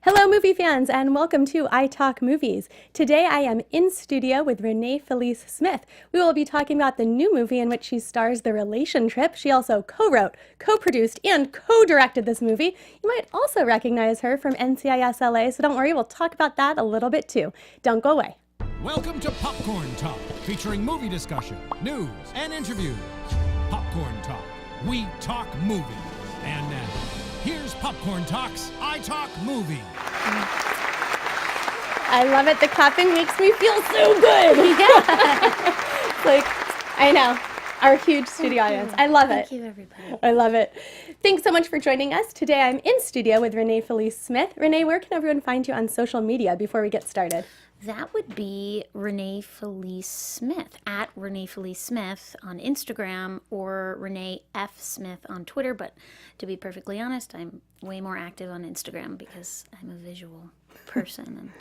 Hello, movie fans, and welcome to iTalk Movies. Today I am in studio with Renee Felice Smith. We will be talking about the new movie in which she stars, The Relation Trip. She also co-wrote, co-produced, and co-directed this movie. You might also recognize her from NCIS LA, so don't worry, we'll talk about that a little bit too. Don't go away. Welcome to Popcorn Talk, featuring movie discussion, news, and interviews. Popcorn Talk, we talk movies. And now, here's Popcorn Talk's iTalk Movie. I love it. The clapping makes me feel so good. Yeah. Like, I know. Our huge studio audience. I love it. Thank you, everybody. I love it. Thanks so much for joining us. Today I'm in studio with Renee Felice Smith. Renee, where can everyone find you on social media before we get started? That would be Renee Felice Smith, at Renee Felice Smith on Instagram, or Renee F. Smith on Twitter. But to be perfectly honest, I'm way more active on Instagram because I'm a visual person and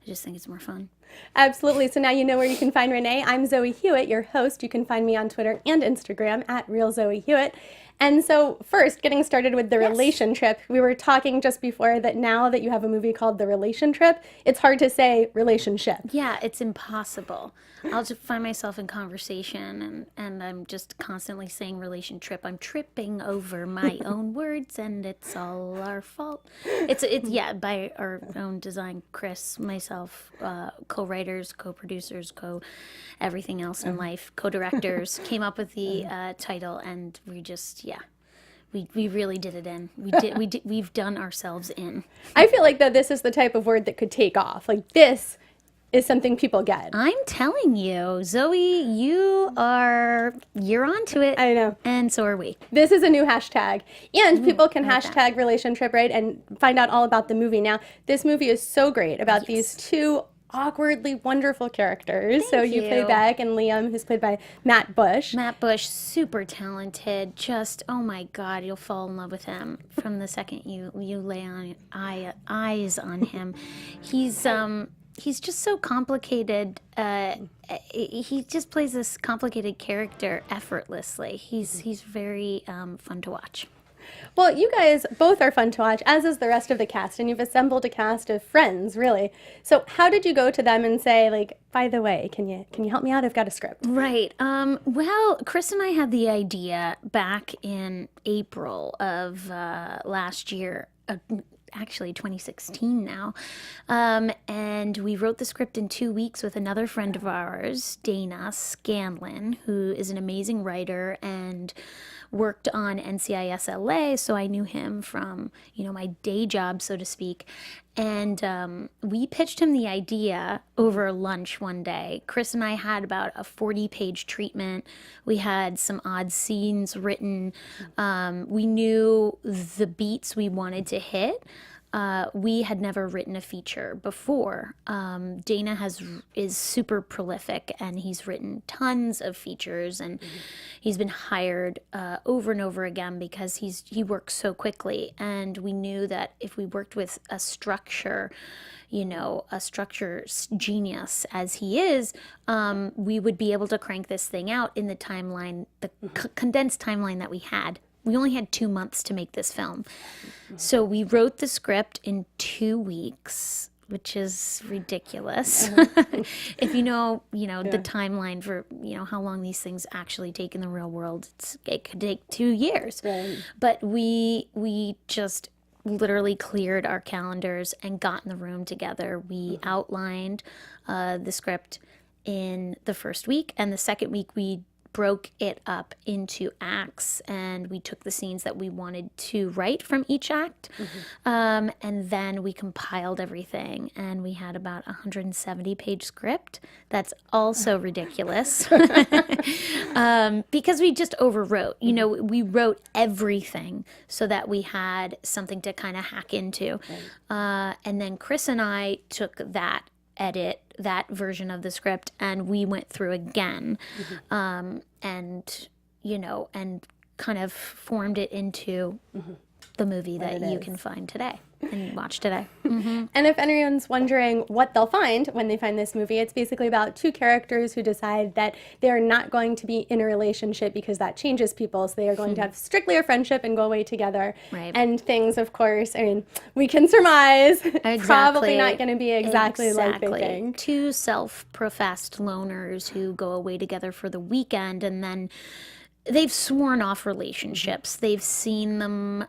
I just think it's more fun. Absolutely. So now you know where you can find Renee. I'm Zoe Hewitt, your host. You can find me on Twitter and Instagram at RealZoeHewitt. And so first, getting started with The Relation Trip, we were talking just before that now that you have a movie called The Relation Trip, it's hard to say relationship. Yeah, it's impossible. I'll just find myself in conversation and I'm just constantly saying relation trip. I'm tripping over my own words and it's all our fault. It's by our own design, Chris, myself, co-writers, co-producers, everything else in life, co-directors came up with the title, and we just, we really did it in. We've done ourselves in. I feel like, though, this is the type of word that could take off. Like, this is something people get. I'm telling you, Zoe, you're onto it. I know. And so are we. This is a new hashtag. And people can hashtag Relation Trip, right, and find out all about the movie. Now, this movie is so great about these two awkwardly wonderful characters. So you play Beck, and Liam, who's played by Matt Bush. Matt Bush, super talented. Just, oh my God, you'll fall in love with him from the second you lay eyes on him. He's just so complicated. He just plays this complicated character effortlessly. He's very fun to watch. Well, you guys both are fun to watch, as is the rest of the cast, and you've assembled a cast of friends, really. So how did you go to them and say, like, by the way, can you help me out? I've got a script. Right. Well, Chris and I had the idea back in April of last year. Actually 2016 now, and we wrote the script in 2 weeks with another friend of ours, Dana Scanlon, who is an amazing writer and worked on NCIS LA, so I knew him from, my day job, so to speak. And we pitched him the idea over lunch one day. Chris and I had about a 40-page treatment. We had some odd scenes written. We knew the beats we wanted to hit. We had never written a feature before. Dana is super prolific, and he's written tons of features, and he's been hired over and over again because he works so quickly. And we knew that if we worked with a structure genius as he is, we would be able to crank this thing out in the timeline, the condensed timeline that we had. We only had 2 months to make this film. So we wrote the script in 2 weeks, which is ridiculous. If you know the timeline for, how long these things actually take in the real world, it could take 2 years. Right. But we just literally cleared our calendars and got in the room together. We outlined the script in the first week, and the second week we broke it up into acts, and we took the scenes that we wanted to write from each act, and then we compiled everything, and we had about 170-page script. That's also ridiculous because we just overwrote. We wrote everything so that we had something to kind of hack into, and then Chris and I took that version of the script and we went through again, and kind of formed it into the movie that you can find today and watch today. And if anyone's wondering what they'll find when they find this movie, it's basically about two characters who decide that they're not going to be in a relationship because that changes people. So they are going to have strictly a friendship and go away together. Right. And things, of course, I mean, we can surmise, probably not going to be exactly like they think. Two self-professed loners who go away together for the weekend, and then they've sworn off relationships. They've seen them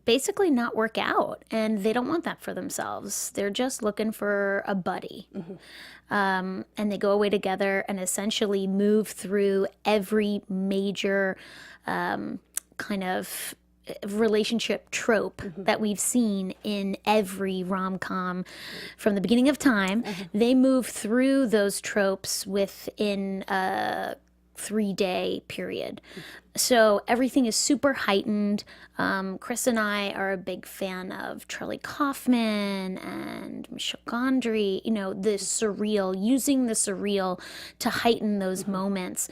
basically not work out, and they don't want that for themselves. They're just looking for a buddy. And they go away together and essentially move through every major kind of relationship trope that we've seen in every rom-com from the beginning of time. They move through those tropes within a 3-day period. So everything is super heightened. Chris and I are a big fan of Charlie Kaufman and Michel Gondry, you know, the surreal, using the surreal to heighten those moments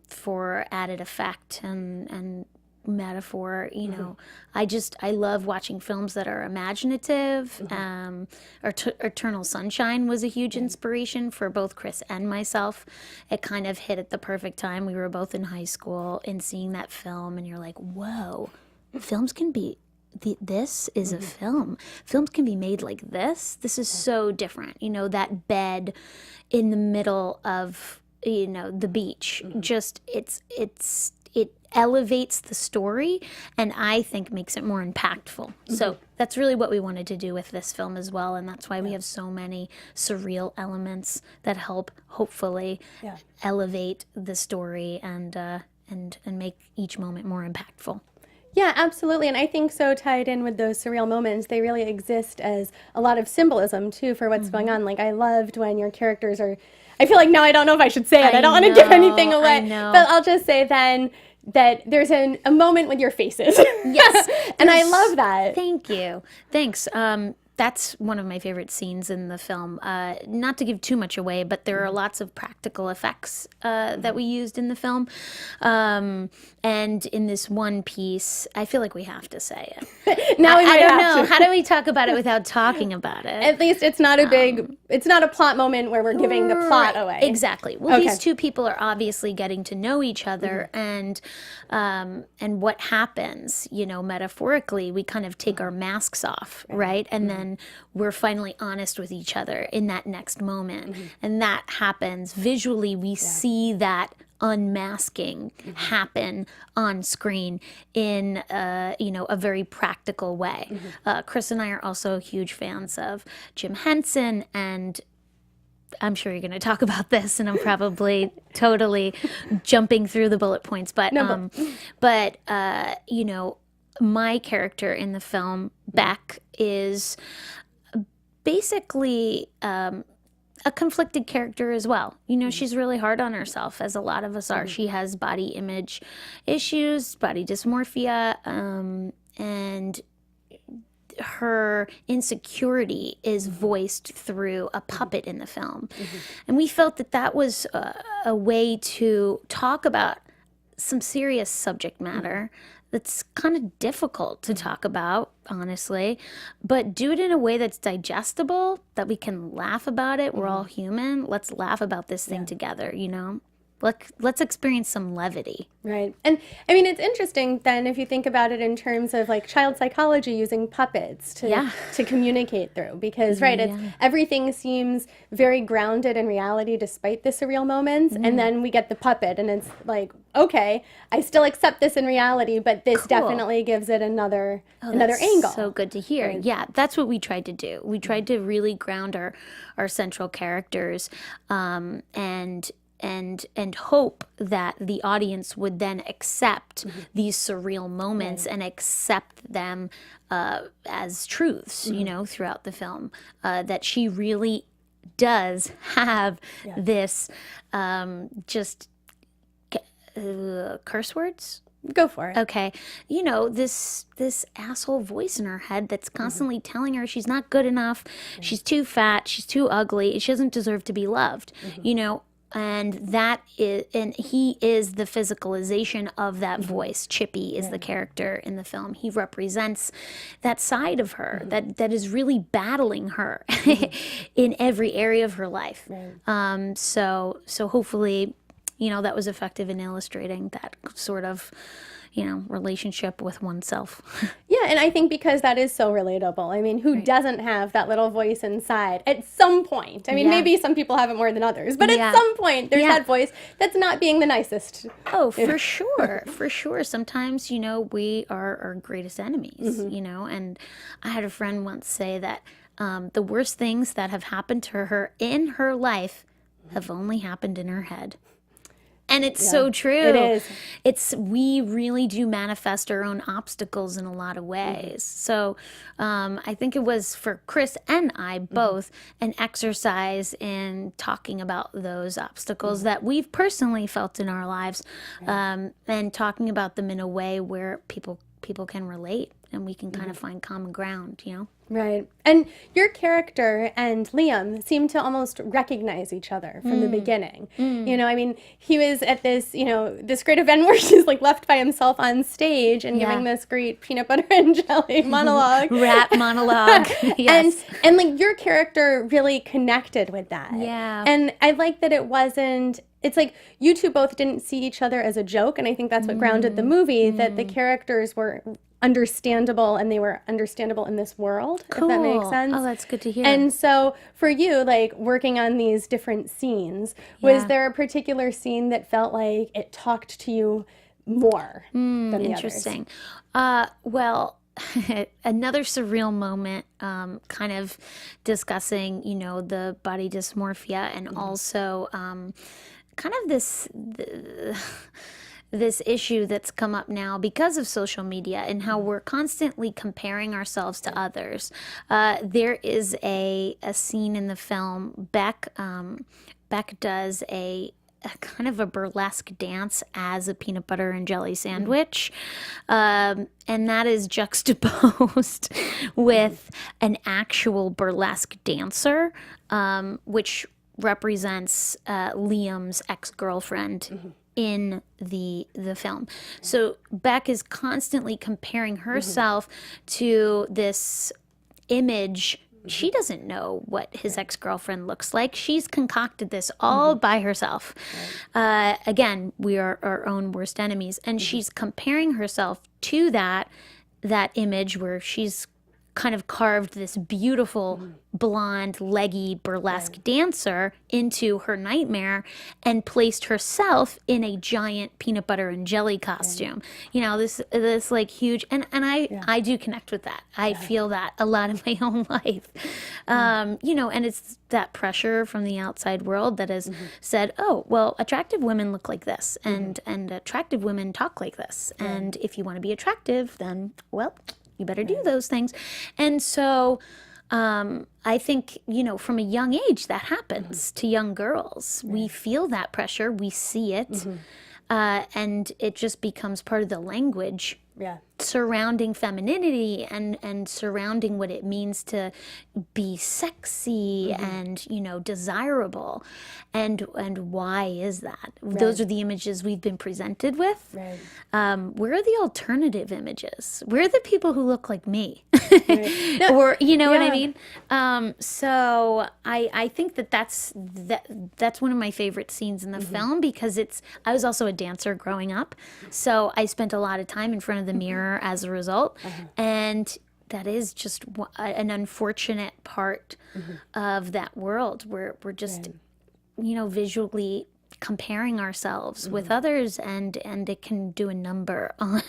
for added effect and metaphor. You know, I love watching films that are imaginative. Eternal Sunshine was a huge inspiration for both Chris and myself. It kind of hit at the perfect time. We were both in high school and seeing that film, and you're like, whoa, films can be this is a film. Films can be made like this. This is so different. You know, that bed in the middle of, you know, the beach. Just it elevates the story, and I think makes it more impactful. So that's really what we wanted to do with this film as well, and that's why we have so many surreal elements that help hopefully elevate the story and make each moment more impactful. Yeah, absolutely. And I think so tied in with those surreal moments, they really exist as a lot of symbolism too for what's going on. Like, I loved when your characters are, I feel like now I don't know if I should say it. I don't want to give anything away. But I'll just say then that there's a moment with your faces. Yes. And I love that. Thank you. Thanks. That's one of my favorite scenes in the film. Not to give too much away, but there are lots of practical effects that we used in the film. And in this one piece, I feel like we have to say it. Now we might I don't have know. to. How do we talk about it without talking about it? At least it's not a big, it's not a plot moment where we're giving the plot away. Exactly. Well, these two people are obviously getting to know each other, and what happens, you know, metaphorically, we kind of take our masks off, right? And then we're finally honest with each other in that next moment. And that happens visually. We see that unmasking happen on screen in a very practical way. Chris and I are also huge fans of Jim Henson, and I'm sure you're going to talk about this, and I'm probably totally jumping through the bullet points, but you know, my character in the film, Beck, is basically a conflicted character as well. You know, she's really hard on herself, as a lot of us are. She has body image issues, body dysmorphia, and her insecurity is voiced through a puppet in the film. And we felt that that was a way to talk about some serious subject matter that's kind of difficult to talk about, honestly, but do it in a way that's digestible, that we can laugh about it. We're all human. Let's laugh about this thing together, you know? Let's experience some levity. Right. And I mean, it's interesting then if you think about it in terms of like child psychology using puppets to communicate through, because everything seems very grounded in reality despite the surreal moments. And then we get the puppet and it's like, okay, I still accept this in reality, but this definitely gives it another angle. So good to hear. Right. Yeah, that's what we tried to do. We tried to really ground our central characters, and hope that the audience would then accept these surreal moments and accept them as truths, you know, throughout the film. That she really does have this curse words? Go for it. Okay. You know, this asshole voice in her head that's constantly telling her she's not good enough, she's too fat, she's too ugly, she doesn't deserve to be loved. You know, and he is the physicalization of that voice. Chippy is the character in the film. He represents that side of her that is really battling her in every area of her life. So hopefully, that was effective in illustrating that sort of, relationship with oneself. Yeah, and I think because that is so relatable. I mean, who doesn't have that little voice inside at some point? I mean, maybe some people have it more than others, but at some point there's that voice that's not being the nicest. Oh, for sure. For sure. Sometimes, we are our greatest enemies, and I had a friend once say that the worst things that have happened to her in her life have only happened in her head. And it's so true. It is. We really do manifest our own obstacles in a lot of ways. So I think it was for Chris and I both an exercise in talking about those obstacles that we've personally felt in our lives, and talking about them in a way where people can relate and we can kind of find common ground, Right. And your character and Liam seem to almost recognize each other from the beginning. I mean, he was at this, this great event where he's like left by himself on stage and giving this great peanut butter and jelly monologue. Rap monologue. Yes. And like your character really connected with that. Yeah. And I like that it's like you two both didn't see each other as a joke. And I think that's what grounded the movie, that the characters were understandable and they were understandable in this world, if that makes sense. Oh, that's good to hear. And so for you, like working on these different scenes, was there a particular scene that felt like it talked to you more than the interesting. Well, another surreal moment, kind of discussing, the body dysmorphia and also kind of this issue that's come up now because of social media and how we're constantly comparing ourselves to others. There is a scene in the film. Beck does a kind of a burlesque dance as a peanut butter and jelly sandwich. And that is juxtaposed with an actual burlesque dancer, which represents Liam's ex-girlfriend in the film. So Beck is constantly comparing herself to this image. She doesn't know what his ex-girlfriend looks like. She's concocted this all by herself. Again, we are our own worst enemies. And she's comparing herself to that image where she's kind of carved this beautiful blonde, leggy, burlesque dancer into her nightmare and placed herself in a giant peanut butter and jelly costume. This like huge, and I do connect with that. I feel that a lot in my own life. And it's that pressure from the outside world that has said, oh, well, attractive women look like this and attractive women talk like this. And if you want to be attractive, then, well, you better do those things. And so I think, from a young age, that happens to young girls. We feel that pressure. We see it. And it just becomes part of the language surrounding femininity and surrounding what it means to be sexy and, desirable. And why is that? Those are the images we've been presented with. Where are the alternative images? Where are the people who look like me? Or, what I mean? So I think that's one of my favorite scenes in the film because I was also a dancer growing up. So I spent a lot of time in front of the mirror as a result. And that is just an unfortunate part of that world where we're just, visually comparing ourselves with others, and it can do a number on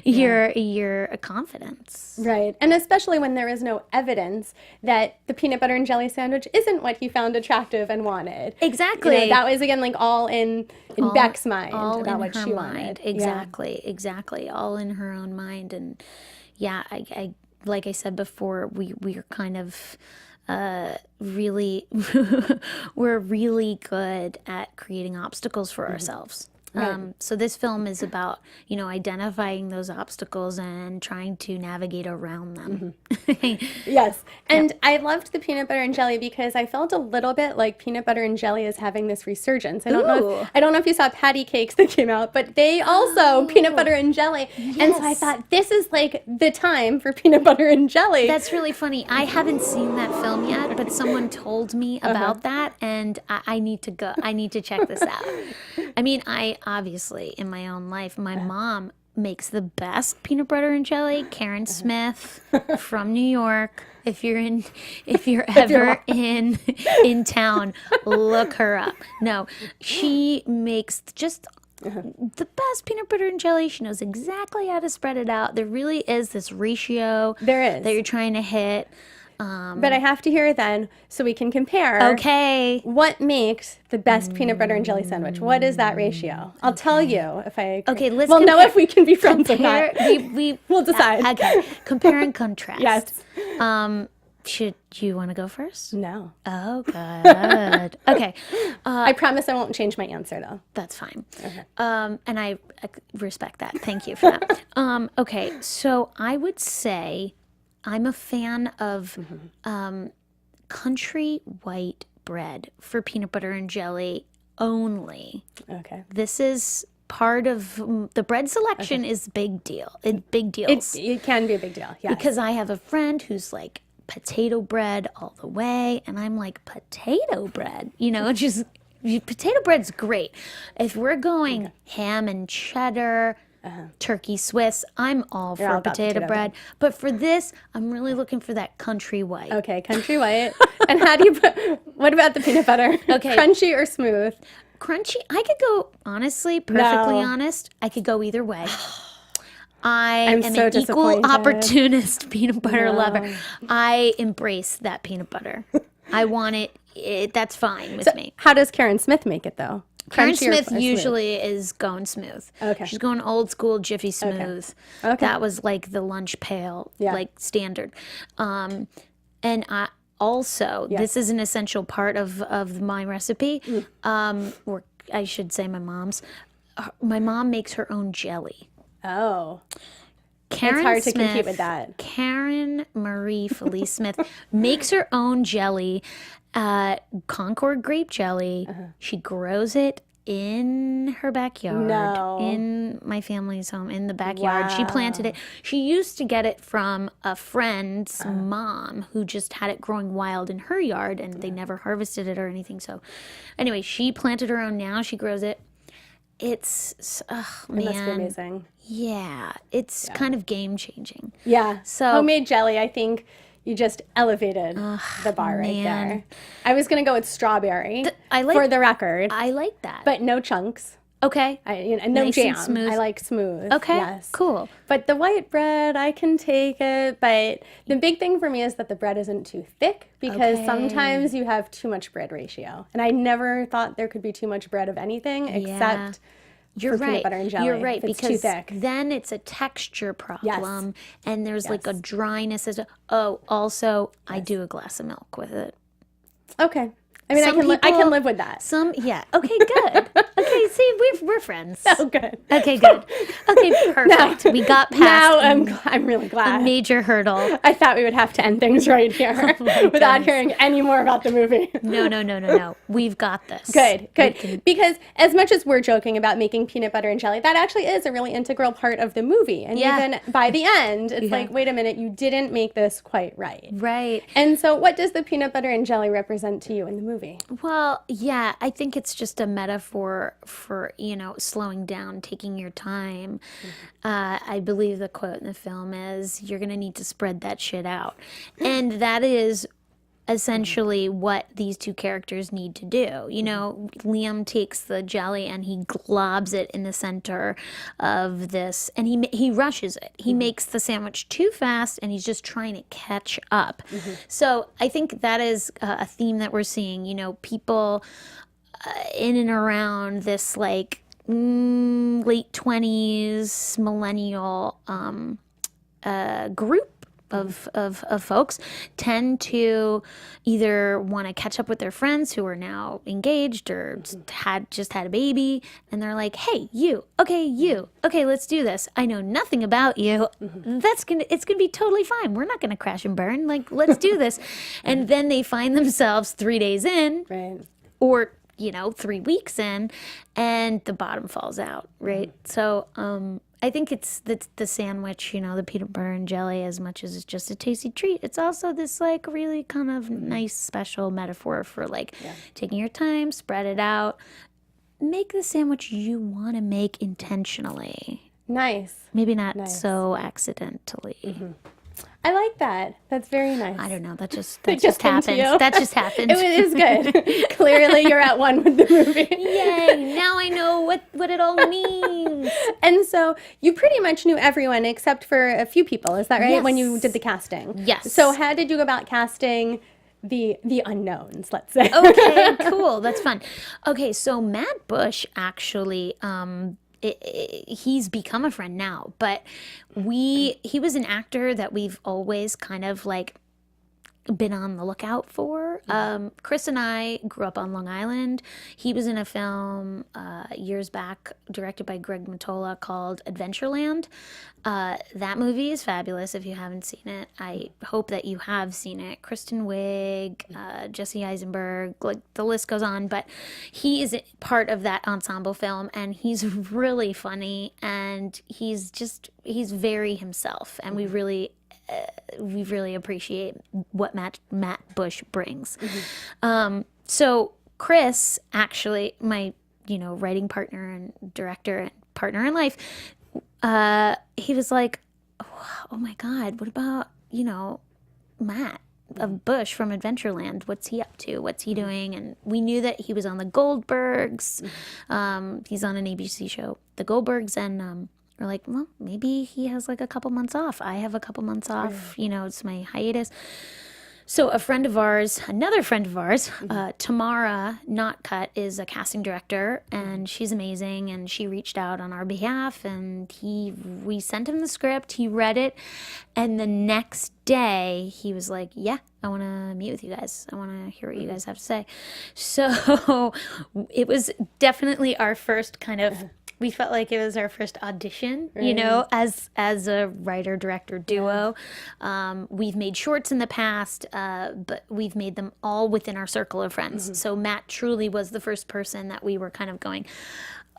your confidence. Right. And especially when there is no evidence that the peanut butter and jelly sandwich isn't what he found attractive and wanted. Exactly. That was, again, like all in Beck's mind about what she wanted. Exactly. All in her own mind. And I like I said before, we are kind of really we're really good at creating obstacles for ourselves. So this film is about, identifying those obstacles and trying to navigate around them. Yes. And I loved the peanut butter and jelly because I felt a little bit like peanut butter and jelly is having this resurgence. I don't know if you saw patty cakes that came out, but they also peanut butter and jelly. And so I thought this is like the time for peanut butter and jelly. That's really funny. I haven't seen that film yet, but someone told me about that, and I need to go. I need to check this out. I mean, I obviously, in my own life, my mom makes the best peanut butter and jelly. Karen Smith from New York. If you're ever in town, look her up. No, she makes just the best peanut butter and jelly. She knows exactly how to spread it out. There really is this ratio that you're trying to hit. But I have to hear it then so we can compare. Okay. What makes the best peanut butter and jelly sandwich? What is that ratio? I'll tell you if I. Okay, let's. We'll know if we can be friends or not. We'll decide. Okay. Compare and contrast. Yes. Should you want to go first? No. Oh, good. Okay. I promise I won't change my answer though. That's fine. Okay. And I respect that. Thank you for that. Okay. So I would say I'm a fan of country white bread for peanut butter and jelly only. Okay. This is part of the bread selection is big deal. Big deals. It can be a big deal. Yeah. Because I have a friend who's like potato bread all the way, and I'm like, potato bread? Just potato bread's great. If we're going ham and cheddar, turkey Swiss, I'm all for potato bread. But for this, I'm really looking for that country white. Okay, country white. And how do you what about the peanut butter? Okay. Crunchy or smooth? Crunchy. I could go, honestly, perfectly honest, I could go either way. I am so an equal opportunist peanut butter lover. I embrace that peanut butter. I want it. That's fine with me. How does Karen Smith make it though? Karen Smith usually is going smooth. Okay. She's going old school Jiffy Smooth. Okay. That was like the lunch pail, like standard. And I also, this is an essential part of my recipe, or I should say my mom's. My mom makes her own jelly. Oh. Karen it's hard Smith, to compete with that. Karen Marie Felice Smith makes her own jelly, Concord grape jelly. She grows it in her backyard, in my family's home, in the backyard. Wow. She planted it. She used to get it from a friend's mom who just had it growing wild in her yard, and they never harvested it or anything. So anyway, she planted her own now. She grows it. It's, man. It must be amazing. Yeah, it's kind of game-changing. Yeah. So homemade jelly, I think you just elevated the bar right there. I was going to go with strawberry for the record. I like that. But no chunks. Okay. No nice jam. And smooth. I like smooth. Okay. Yes. Cool. But the white bread, I can take it. But the big thing for me is that the bread isn't too thick because sometimes you have too much bread ratio. And I never thought there could be too much bread of anything except You're for right. peanut butter and jelly. You're right, if it's because too thick. then it's a texture problem, and there's like a dryness. Also, I do a glass of milk with it. Okay. I mean, I can live with that. Okay, good. Okay, see, we're friends. Oh, good. Okay, good. Okay, perfect. We got past. Now I'm really glad. A major hurdle. I thought we would have to end things right here without hearing any more about the movie. No. We've got this. Good. Because as much as we're joking about making peanut butter and jelly, that actually is a really integral part of the movie. And even by the end, it's like, wait a minute, you didn't make this quite right. Right. And so what does the peanut butter and jelly represent to you in the movie? Well, yeah, I think it's just a metaphor for, slowing down, taking your time. I believe the quote in the film is, you're going to need to spread that shit out. And that is essentially what these two characters need to do. Liam takes the jelly and he globs it in the center of this, and he rushes it. He makes the sandwich too fast, and he's just trying to catch up. So I think that is a theme that we're seeing. People in and around this like late 20s millennial group of folks tend to either want to catch up with their friends who are now engaged or just had a baby, and they're like, hey, you, okay, let's do this. I know nothing about you. It's gonna be totally fine. We're not gonna crash and burn. Like, let's do this. And then they find themselves 3 days in, Right. or 3 weeks in, and the bottom falls out, right? So I think it's the sandwich, the peanut butter and jelly, as much as it's just a tasty treat. It's also this like really kind of nice special metaphor for like taking your time, spread it out, make the sandwich you want to make intentionally. Nice. Maybe not so accidentally. I like that. That's very nice. I don't know. That just came happened. to you. That just happened. It was good. Clearly, you're at one with the movie. Yay! Now I know what it all means. And so you pretty much knew everyone except for a few people. Is that right? Yes. When you did the casting. Yes. So how did you go about casting the unknowns? Let's say. Okay, cool. That's fun. Okay, so Matt Bush actually. He's become a friend now, but he was an actor that we've always kind of like been on the lookout for. Chris and I grew up on Long Island. He was in a film years back directed by Greg Mottola called Adventureland. That movie is fabulous if you haven't seen it. I hope that you have seen it. Kristen Wiig, Jesse Eisenberg, like the list goes on, but he is part of that ensemble film, and he's really funny, and he's very himself, and we really appreciate what Matt Bush brings. So Chris, actually, my writing partner and director and partner in life, he was like, oh my God, what about Matt of Bush from Adventureland? What's he up to? What's he doing? And we knew that he was on the Goldbergs. He's on an ABC show, the Goldbergs, and we're like, well, maybe he has like a couple months off. I have a couple months off. It's my hiatus. So another friend of ours, Tamara Notcutt, is a casting director, and she's amazing. And she reached out on our behalf, and we sent him the script. He read it, and the next day he was like, "Yeah, I want to meet with you guys. I want to hear what you guys have to say." So it was definitely our first kind of. We felt like it was our first audition, as a writer-director duo. We've made shorts in the past, but we've made them all within our circle of friends. So Matt truly was the first person that we were kind of going,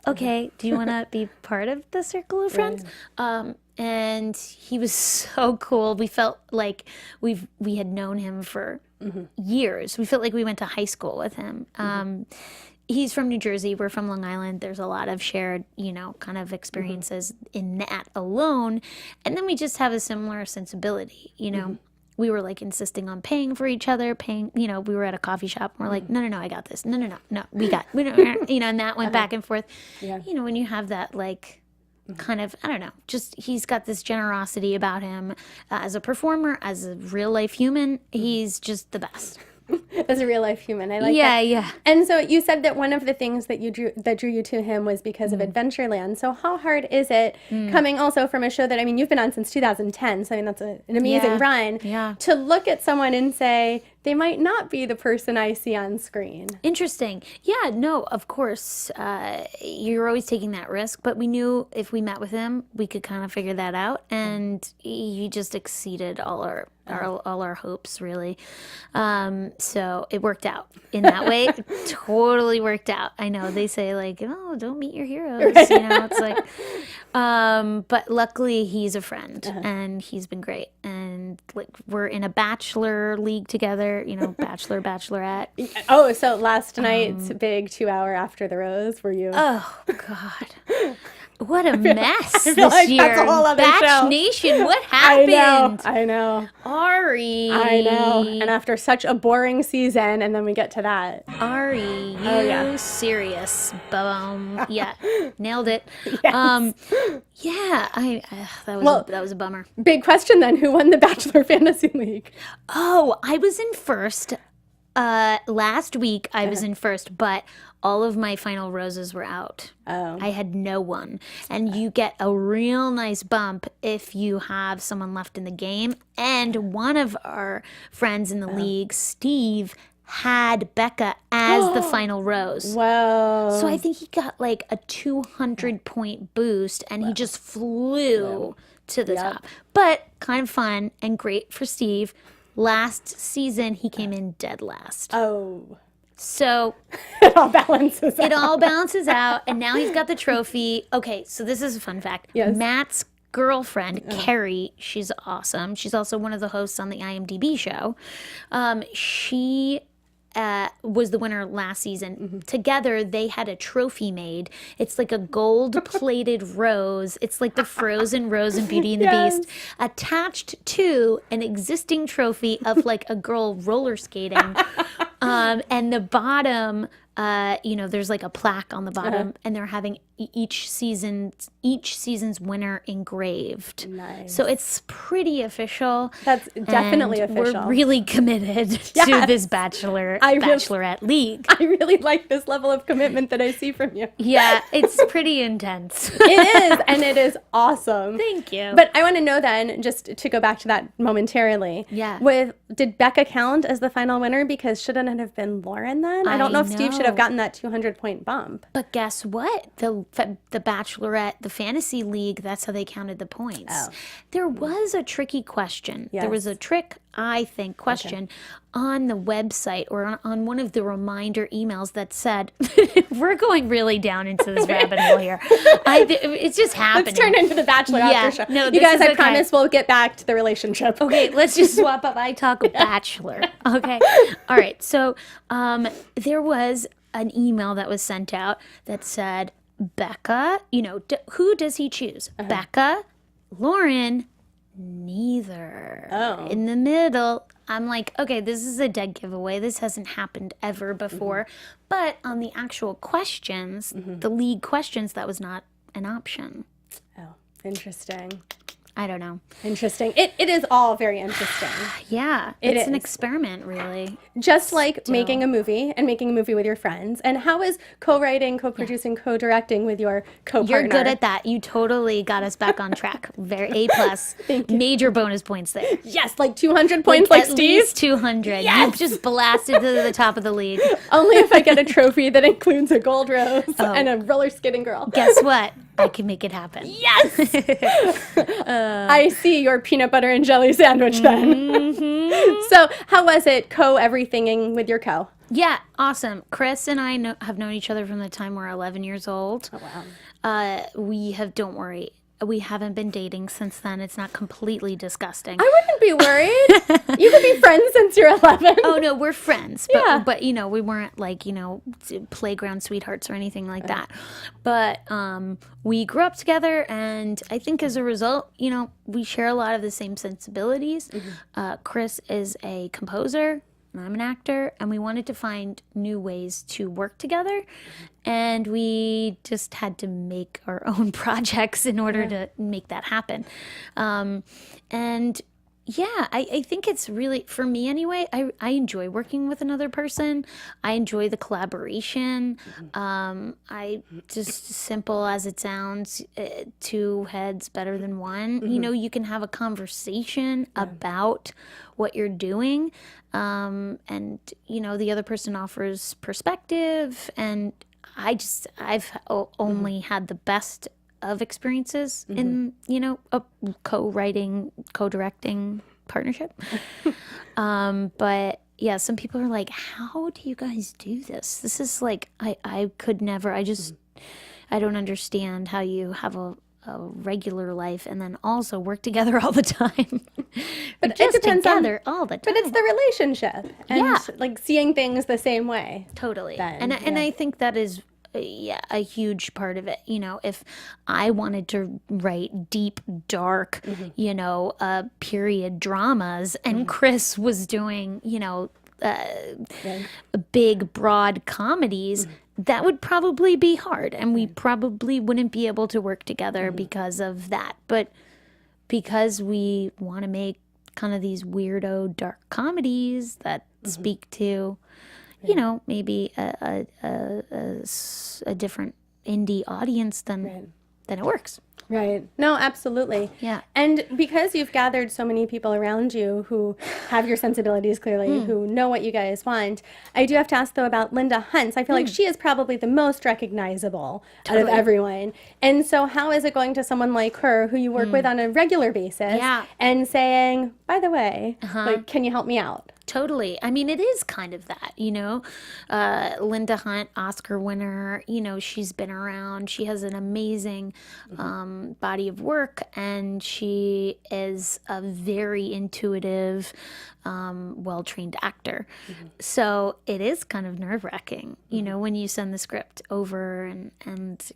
okay, do you want to be part of the circle of friends? And he was so cool. We felt like we had known him for years. We felt like we went to high school with him. He's from New Jersey. We're from Long Island. There's a lot of shared, kind of experiences in that alone. And then we just have a similar sensibility, We were like insisting on paying for each other, we were at a coffee shop and we're like, no, I got this. No, we don't, and that went back and forth. Yeah. When you have that like kind of, I don't know, just he's got this generosity about him as a performer, as a real life human. He's just the best. As a real life human. I like that. Yeah. And so you said that one of the things that drew you to him was because of Adventureland. So how hard is it coming also from a show that, you've been on since 2010, so that's an amazing run, to look at someone and say, they might not be the person I see on screen. Interesting. Yeah, no, of course. You're always taking that risk, but we knew if we met with him, we could kind of figure that out, and he just exceeded all our hopes, really. So it worked out in that way. It totally worked out. I know they say like, oh, don't meet your heroes. It's like, but luckily he's a friend and he's been great. And like we're in a Bachelor league together, Bachelor, Bachelorette. Oh, so last night's big 2 hour After the Rose, were you? Oh God. What a mess this like year. That's a whole other Batch show. Nation, what happened? I know. Ari. I know. And after such a boring season, and then we get to that. Ari, you serious? Boom. Yeah, nailed it. Yes. That was a bummer. Big question then, who won the Bachelor Fantasy League? Oh, I was in first. Last week I was in first, but all of my final roses were out. Oh. I had no one. And you get a real nice bump if you have someone left in the game. And one of our friends in the league, Steve, had Becca as the final rose. Whoa. So I think he got like a 200-point boost, and he just flew to the top. But kind of fun and great for Steve. Last season, he came in dead last. Oh. So It all balances out. it all balances out, and now he's got the trophy. Okay, so this is a fun fact. Yes. Matt's girlfriend, Carrie, she's awesome. She's also one of the hosts on the IMDb show. She was the winner last season. Together, they had a trophy made. It's like a gold-plated rose. It's like the frozen rose in Beauty and the Beast, attached to an existing trophy of like a girl roller skating. And the bottom, there's like a plaque on the bottom, and they're having each season's winner engraved. Nice. So it's pretty official. That's definitely and official. We're really committed to this Bachelorette League. I really like this level of commitment that I see from you. Yeah, it's pretty intense. It is, and it is awesome. Thank you. But I want to know then, just to go back to that momentarily. Yeah. Did Becca count as the final winner? Because shouldn't it have been Lauren then? I don't know if Steve should have gotten that 200-point bump. But guess what? The Bachelorette, the Fantasy League, that's how they counted the points. Oh. There was a tricky question. Yes. There was a trick, I think, question on the website or on one of the reminder emails that said, we're going really down into this rabbit hole here. It's just happening. Let's turn into the Bachelor after show. No, you this guys, is I okay. promise we'll get back to the relationship. Okay, let's just swap up iTalk with Bachelor. Okay. All right. So there was an email that was sent out that said, Becca, who does he choose? Becca, Lauren, neither. Oh. In the middle, I'm like, okay, this is a dead giveaway. This hasn't happened ever before. But on the actual questions, the league questions, that was not an option. Oh, interesting. I don't know. Interesting. It is all very interesting. Yeah, it's an experiment, really. Just like making a movie and making a movie with your friends. And how is co-writing, co-producing, co-directing with your co-partner? You're good at that. You totally got us back on track. Very A+. Thank you. Major bonus points there. Yes, like 200 points like at Steve. least 200. Yes. You've just blasted to the top of the league. Only if I get a trophy that includes a gold rose and a roller skating girl. Guess what? I can make it happen. Yes! I see your peanut butter and jelly sandwich then. So how was it co-everythinging with your co? Yeah, awesome. Chris and I have known each other from the time we're 11 years old. Oh, wow. Don't worry. We haven't been dating since then. It's not completely disgusting. I wouldn't be worried. You could be friends since you're 11. Oh, no, we're friends. But we weren't like, playground sweethearts or anything like that. But we grew up together, and I think as a result, we share a lot of the same sensibilities. Chris is a composer, and I'm an actor, and we wanted to find new ways to work together. And we just had to make our own projects in order to make that happen. I think it's really, for me anyway, I enjoy working with another person. I enjoy the collaboration. Just simple as it sounds, two heads better than one. You can have a conversation about what you're doing. And the other person offers perspective, and I've only had the best of experiences in, a co-writing, co-directing partnership. But yeah, some people are like, how do you guys do this? This is like, I could never, I don't understand how you have a regular life and then also work together all the time. But just it depends together all the time. But it's the relationship and like seeing things the same way. Totally. Then, and I think that is a huge part of it. If I wanted to write deep, dark, period dramas, and Chris was doing, big, broad comedies, that would probably be hard, and we probably wouldn't be able to work together because of that. But because we want to make kind of these weirdo dark comedies that speak to, you know, maybe a different indie audience, then it works. Right. No, absolutely. Yeah. And because you've gathered so many people around you who have your sensibilities clearly, who know what you guys want, I do have to ask, though, about Linda Hunt's. I feel like she is probably the most recognizable out of everyone. And so how is it going to someone like her, who you work with on a regular basis, and saying, by the way, like, can you help me out? Totally. I mean, it is kind of that, you know. Linda Hunt, Oscar winner, you know, she's been around. She has an amazing body of work, and she is a very intuitive, well-trained actor. So it is kind of nerve-wracking, you know, when you send the script over and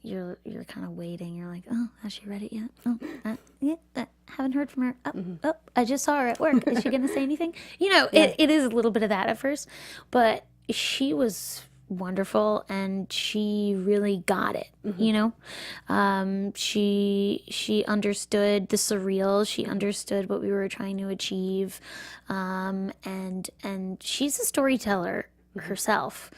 you're kind of waiting. You're like, oh, has she read it yet? Oh, haven't heard from her. Oh, I just saw her at work. Is she going to say anything? You know, it is a little bit of that at first, but she was wonderful, and she really got it. You know, she understood the surreal. She understood what we were trying to achieve, and she's a storyteller herself.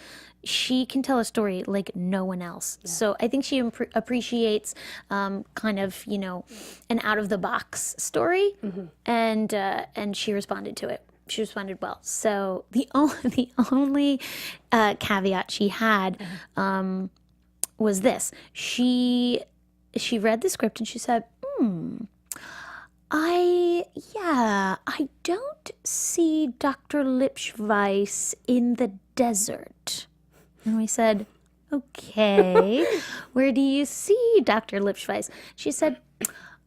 She can tell a story like no one else. So I think she appreciates kind of, you know, an out of the box story, and she responded to it. She responded well. So the only caveat she had was this. She read the script and she said, I don't see Dr. Lipschweiss in the desert. And we said, okay, where do you see Dr. Lipschweiss? She said,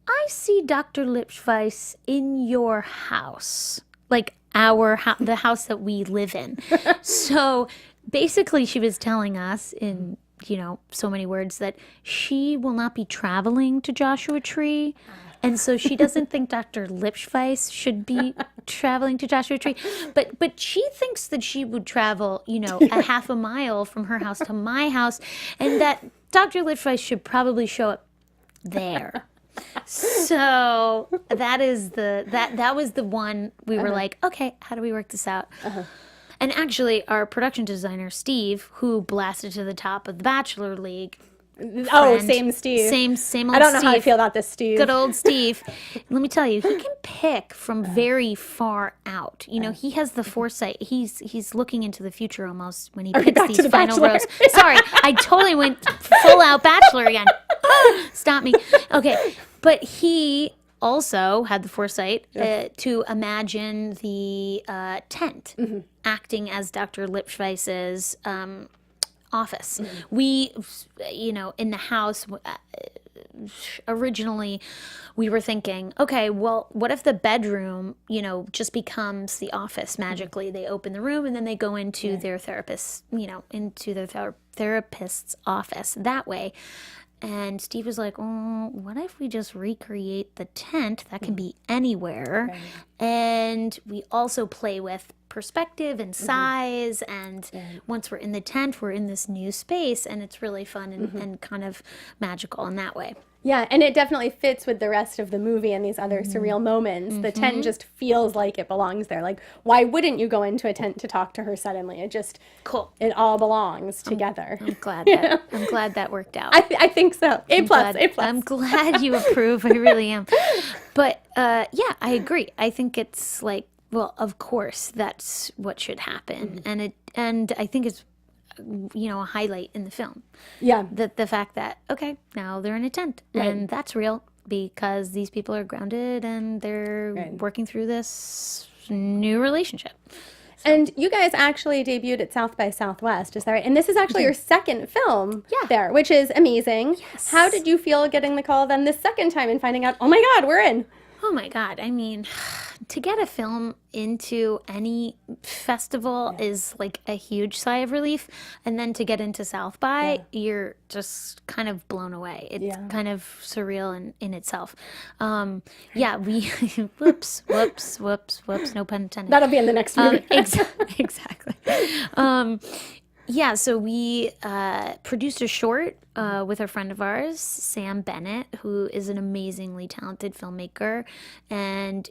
I see Dr. Lipschweiss in your house, like our house, the house that we live in. So basically she was telling us in, you know, so many words that she will not be traveling to Joshua Tree. And so she doesn't think Dr. Lipschweiss should be traveling to Joshua Tree. But she thinks that she would travel, you know, a half a mile from her house to my house, and that Dr. Lipschweiss should probably show up there. So that was the one we were like, okay, how do we work this out? And actually, our production designer, Steve, who blasted to the top of the Bachelor League. Same Steve. Same old I don't know Steve. how I feel about this Steve. Good old Steve. Let me tell you, he can pick from very far out. You know, he has the foresight. He's looking into the future almost when he picks these final rows. Sorry, I totally went full out Bachelor again. Stop me. Okay, but he also had the foresight to imagine the tent acting as Dr. Lipschweiss's office. We, you know, in the house, originally we were thinking, okay, well, what if the bedroom, you know, just becomes the office magically? They open the room and then they go into their therapist, you know, into their therapist's office that way. And Steve was like, oh, what if we just recreate the tent? That can be anywhere. Right. And we also play with perspective and size. And once we're in the tent, we're in this new space. And it's really fun and kind of magical in that way. Yeah, and it definitely fits with the rest of the movie and these other surreal moments. The tent just feels like it belongs there. Like, why wouldn't you go into a tent to talk to her suddenly? It just, it all belongs together. I'm glad that I'm glad that worked out. I think so. A plus. I'm glad you approve. I really am. But yeah, I agree. I think it's like, well, of course, that's what should happen, and I think it's, you know, a highlight in the film. Yeah. The fact that, okay, now they're in a tent. Right. And that's real because these people are grounded and they're working through this new relationship. So. And you guys actually debuted at South by Southwest, is that right? And this is actually your second film there, which is amazing. Yes. How did you feel getting the call then the second time and finding out, oh my God, we're in? Oh my God. I mean, to get a film into any festival is like a huge sigh of relief. And then to get into South by, you're just kind of blown away. It's kind of surreal in itself. We, whoops, no pun intended. That'll be in the next movie. Exactly. So we produced a short with a friend of ours, Sam Bennett, who is an amazingly talented filmmaker. And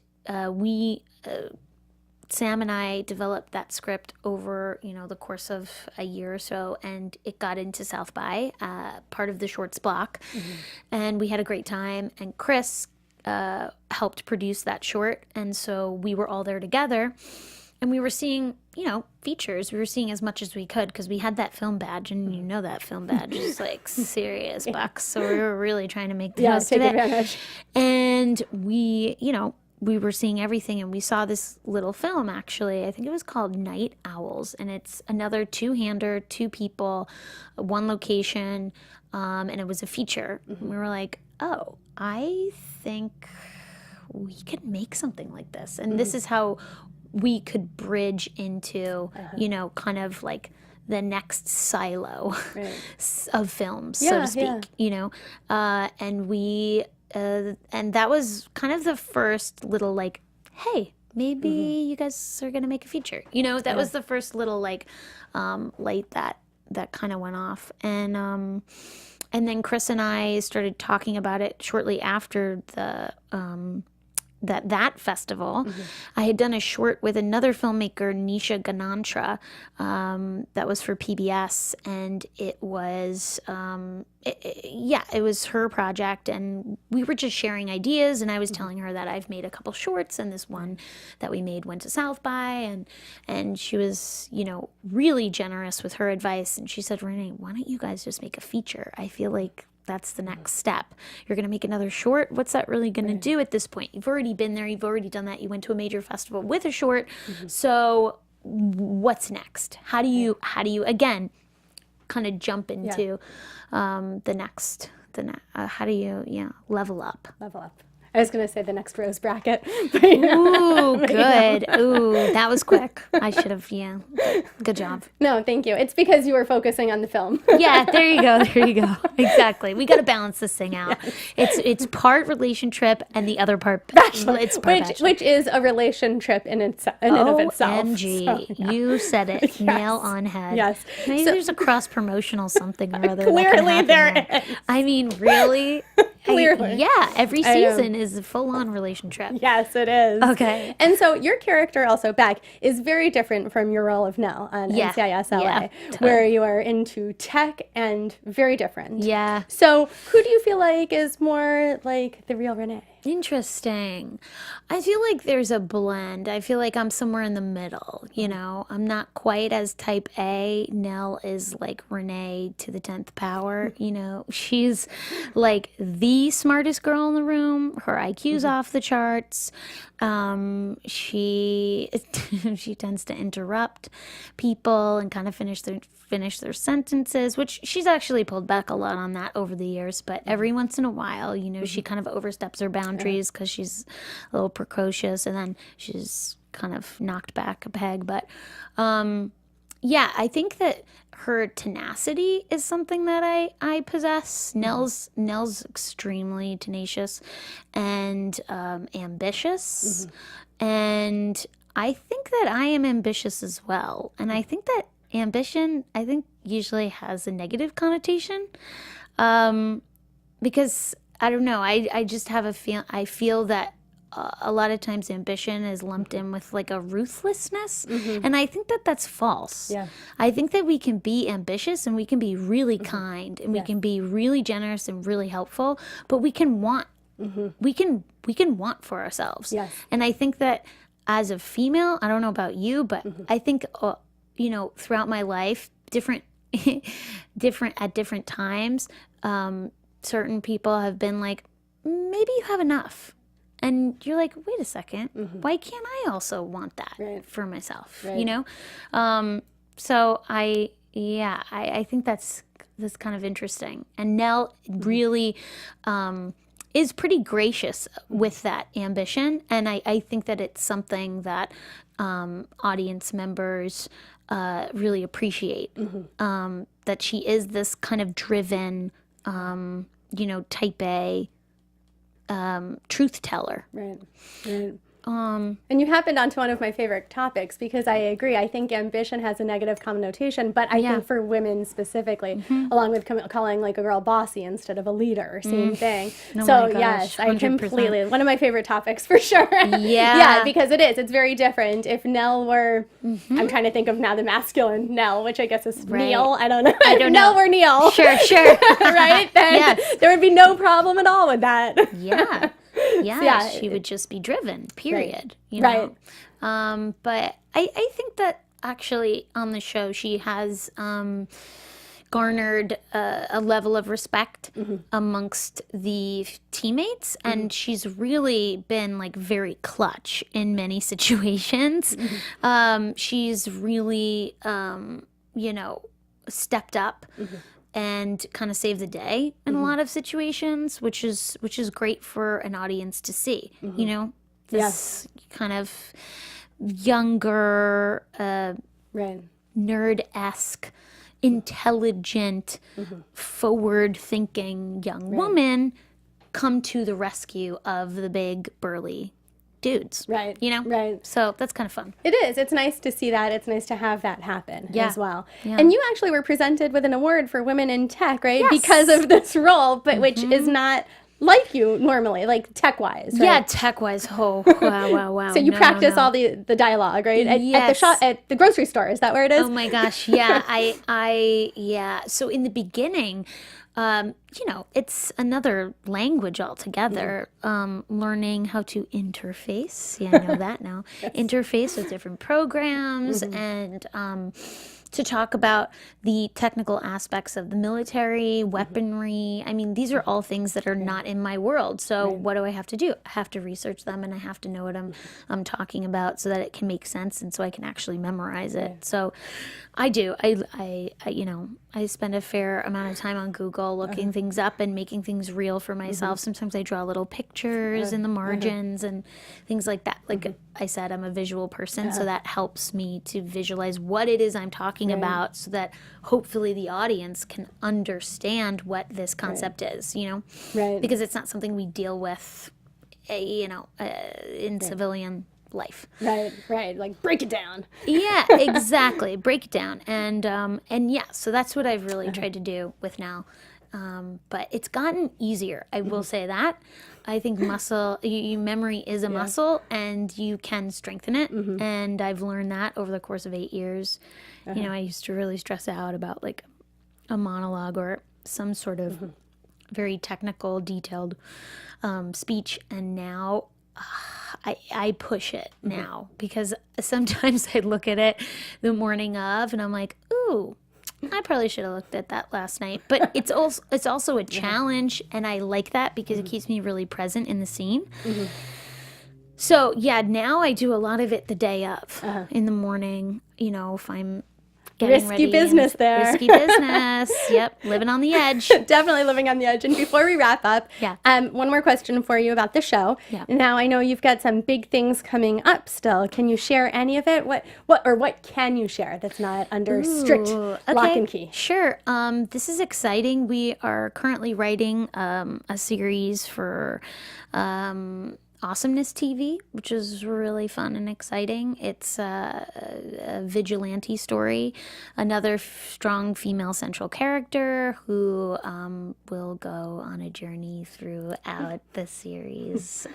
Sam and I developed that script over, the course of a year or so, and it got into South by, part of the shorts block, and we had a great time. And Chris helped produce that short, and so we were all there together, and we were seeing, features. We were seeing as much as we could because we had that film badge, and that film badge is like serious bucks, so we were really trying to make the most of it. Advantage. And we were seeing everything, and we saw this little film, actually. I think it was called Night Owls, and it's another two-hander, 2 people, 1 location, and it was a feature. And we were like, oh, I think we could make something like this. And this is how we could bridge into, kind of like the next silo of films, so to speak, and we... and that was kind of the first little like, hey, maybe you guys are gonna make a feature. That was the first little like light that kind of went off, and then Chris and I started talking about it shortly after the that festival. I had done a short with another filmmaker, Nisha Ganantra, that was for PBS, and it was it was her project, and we were just sharing ideas, and I was telling her that I've made a couple shorts, and this one that we made went to South by, and she was really generous with her advice, and she said, Renee, why don't you guys just make a feature? I feel like that's the next step. You're going to make another short. What's that really going to do at this point? You've already been there. You've already done that. You went to a major festival with a short. So what's next? How do you again, kind of jump into the next, how do you, level up? Level up. I was going to say the next rose bracket. But, Ooh, good. Ooh, that was quick. I should have, good job. No, thank you. It's because you were focusing on the film. Yeah, there you go. Exactly. We got to balance this thing out. Yes. It's part relation trip and the other part Bachelor. It's part Bachelor. Which is a relation trip in and of itself. OMG. So, You said it. Yes. Nail on head. Yes. Maybe there's a cross-promotional something or other. Clearly there is. I mean, really? Clearly. Every season is a full-on relation trip. Yes, it is. Okay. And so your character also, Beck, is very different from your role of Nell on NCIS LA, where you are into tech and very different. Yeah. So who do you feel like is more like the real Renee? Interesting. I feel like there's a blend. I feel like I'm somewhere in the middle, I'm not quite as type A. Nell is like Renee to the 10th power, She's like the smartest girl in the room. Her IQ's off the charts. She tends to interrupt people and kind of finish their sentences, which she's actually pulled back a lot on that over the years, but every once in a while, she kind of oversteps her boundaries because she's a little precocious, and then she's kind of knocked back a peg. But I think that her tenacity is something that I possess. Nell's extremely tenacious and ambitious, and I think that I am ambitious as well. And I think that ambition, usually has a negative connotation, because I don't know. I just have I feel that a lot of times ambition is lumped in with like a ruthlessness, and I think that that's false. Yeah. I think that we can be ambitious and we can be really kind and we can be really generous and really helpful, but we can want we can want for ourselves. Yes. And I think that as a female, I don't know about you, but I think throughout my life, different at different times, certain people have been like, maybe you have enough. And you're like, wait a second, why can't I also want that for myself? Right. So I think that's kind of interesting. And Nell really is pretty gracious with that ambition. And I think that it's something that audience members really appreciate, that she is this kind of driven, type A truth teller. Right. And you happened onto one of my favorite topics, because I agree. I think ambition has a negative connotation, but I think for women specifically, along with calling like a girl bossy instead of a leader, same thing. Oh So my gosh, yes, I 100%. completely, one of my favorite topics for sure. Yeah. Yeah, because it's very different. If Nell were, I'm trying to think of now the masculine Nell, which I guess is Neil. I don't know. I don't know. Nell were Neil. Sure. Right? Then Yes. there would be no problem at all with that. Yeah. Yeah, She would just be driven, period. You Right. know? But I think that actually on the show she has garnered a level of respect amongst the teammates, and she's really been like very clutch in many situations. She's really, stepped up and kind of save the day in a lot of situations, which is great for an audience to see. You know, this kind of younger, Right. nerd-esque, intelligent, forward-thinking young woman come to the rescue of the big burly dudes. Right. You know? Right. So that's kind of fun. It is. It's nice to see that. It's nice to have that happen as well. Yeah. And you actually were presented with an award for women in tech, right? Yes. Because of this role, but which is not like you normally, like tech-wise, right? Yeah, tech-wise. Oh, wow. So you practice all the dialogue, right? At the Yes. shop, at the grocery store. Is that where it is? Oh my gosh, yeah. Yeah. So in the beginning, it's another language altogether. Learning how to interface. Yeah, I know that now. Interface with different programs and to talk about the technical aspects of the military, weaponry. I mean, these are all things that are not in my world. So what do I have to do? I have to research them, and I have to know what I'm talking about so that it can make sense and so I can actually memorize it. So I do. I spend a fair amount of time on Google looking things up and making things real for myself. Sometimes I draw little pictures in the margins and things like that. Like I said, I'm a visual person, so that helps me to visualize what it is I'm talking about so that hopefully the audience can understand what this concept is, Right. because it's not something we deal with, in civilian life. Right. Like, break it down. Yeah, exactly. Break it down. And yeah, so that's what I've really tried to do with Nell. But it's gotten easier. I will say that. I think memory is a muscle, and you can strengthen it. And I've learned that over the course of 8 years. I used to really stress out about like a monologue or some sort of very technical, detailed speech. And now I push it now, because sometimes I look at it the morning of and I'm like, ooh, I probably should have looked at that last night. But it's also a challenge, and I like that because it keeps me really present in the scene. So yeah, now I do a lot of it the day of, in the morning. If I'm getting Risky ready business there. Risky business. Yep, living on the edge. Definitely living on the edge. And before we wrap up, one more question for you about the show. Yeah. Now, I know you've got some big things coming up still. Can you share any of it? What can you share that's not under strict lock and key? Sure. This is exciting. We are currently writing a series for Awesomeness TV, which is really fun and exciting. It's a vigilante story, another strong female central character who will go on a journey throughout the series.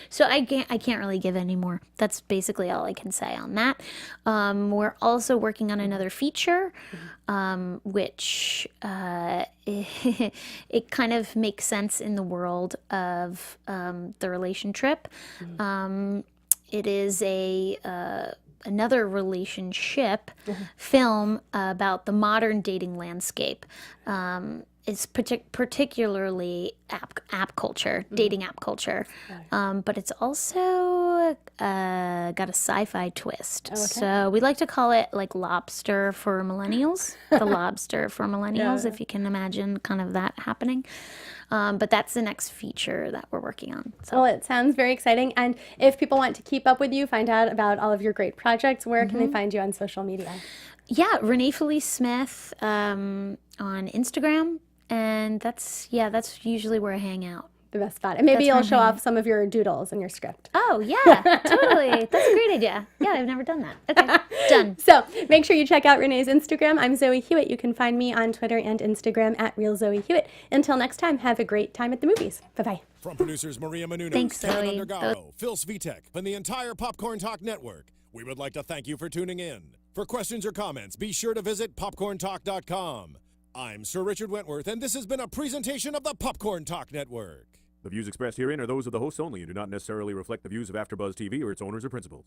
So I can't really give any more. That's basically all I can say on that. We're also working on another feature, which it kind of makes sense in the world of the relationship. It is another relationship film about the modern dating landscape. It's particularly app culture, dating app culture, but it's also got a sci-fi twist. Okay. So we like to call it like Lobster for Millennials, the Lobster for Millennials, if you can imagine kind of that happening. But that's the next feature that we're working on. So. Well, it sounds very exciting. And if people want to keep up with you, find out about all of your great projects, where can they find you on social media? Yeah, Renee Felice Smith on Instagram. And that's usually where I hang out. the best spot. And maybe That's you'll where show I'm off some of your doodles in your script. Oh, yeah, totally. That's a great idea. Yeah, I've never done that. Okay, done. So make sure you check out Renee's Instagram. I'm Zoe Hewitt. You can find me on Twitter and Instagram at RealZoeHewitt. Until next time, have a great time at the movies. Bye-bye. From producers Maria Menounos, Thanks, Kevin Zoe. Undergaro, Phil Svitek, and the entire Popcorn Talk Network, we would like to thank you for tuning in. For questions or comments, be sure to visit popcorntalk.com. I'm Sir Richard Wentworth, and this has been a presentation of the Popcorn Talk Network. The views expressed herein are those of the hosts only and do not necessarily reflect the views of AfterBuzz TV or its owners or principals.